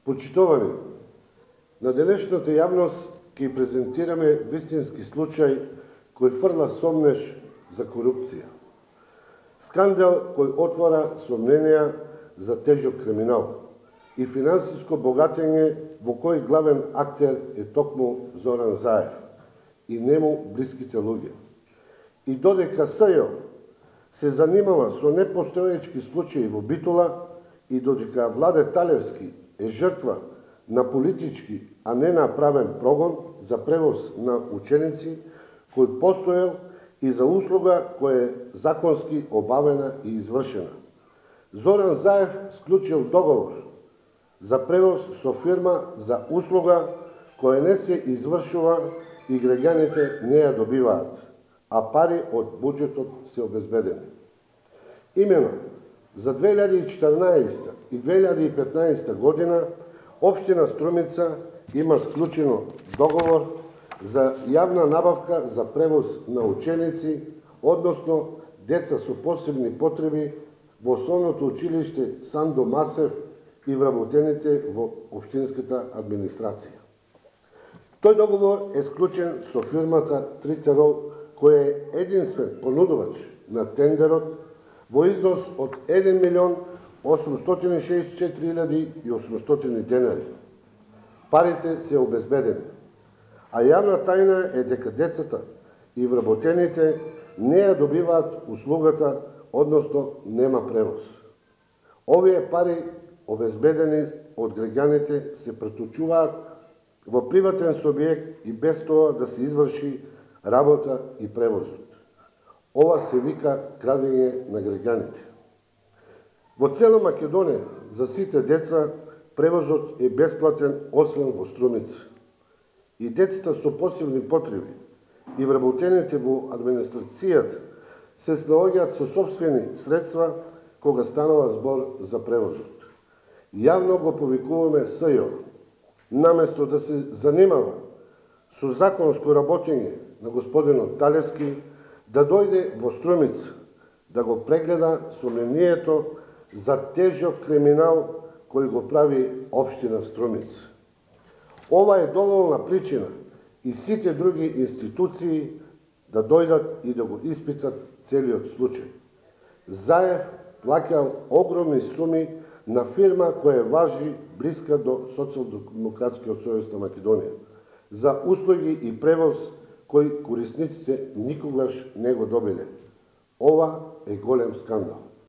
Почитувани, на денешната јавност ќе презентираме вистински случај кој фрла сомнеж за корупција. Скандал кој отвора сомненија за тежок криминал и финансиско богатење во кој главен актер е токму Зоран Заев и нему блиските луѓе. И додека СЈО се занимава со непостоечки случаи во Битола и додека Владе Талевски е жртва на политички, а не на правен прогон за превоз на ученици, кој постоел и за услуга која е законски обавена и извршена. Зоран Заев склучил договор за превоз со фирма за услуга која не се извршува и граѓаните не ја добиваат, а пари од буџетот се обезбедени. Имено, за 2014 и 2015 година Општина Струмица има склучено договор за јавна набавка за превоз на ученици, односно деца со посебни потреби во Основното училиште Сандо Масев и вработените во општинската администрација. Тој договор е склучен со фирмата Тритерол, која е единствен понудувач на тендерот во износ од 1.864.800 денари. Парите се обезбедени, а јавна тајна е дека децата и вработените не ја добиваат услугата, односно нема превоз. Овие пари, обезбедени од граѓаните, се преточуваат во приватен субјект и без тоа да се изврши работа и превозот. Ова се вика крадење на граѓаните. Во цела Македонија за сите деца превозот е бесплатен освен во Струмица. И децата со посебни потреби и вработените во администрацијата се снаоѓаат со сопствени средства кога станува збор за превозот. Јавно го повикуваме СЈО, наместо да се занимава со законско работење на господинот Талевски, да дојде во Струмица, да го прегледа сомнението за тежок криминал кој го прави општина Струмица. Ова е доволна причина и сите други институции да дојдат и да го испитат целиот случај. Заев плаќал огромни суми на фирма која важи блиска до Социјалдемократскиот сојуз на Македонија за услуги и превоз кои корисниците никогаш не го добиле. Ова е голем скандал.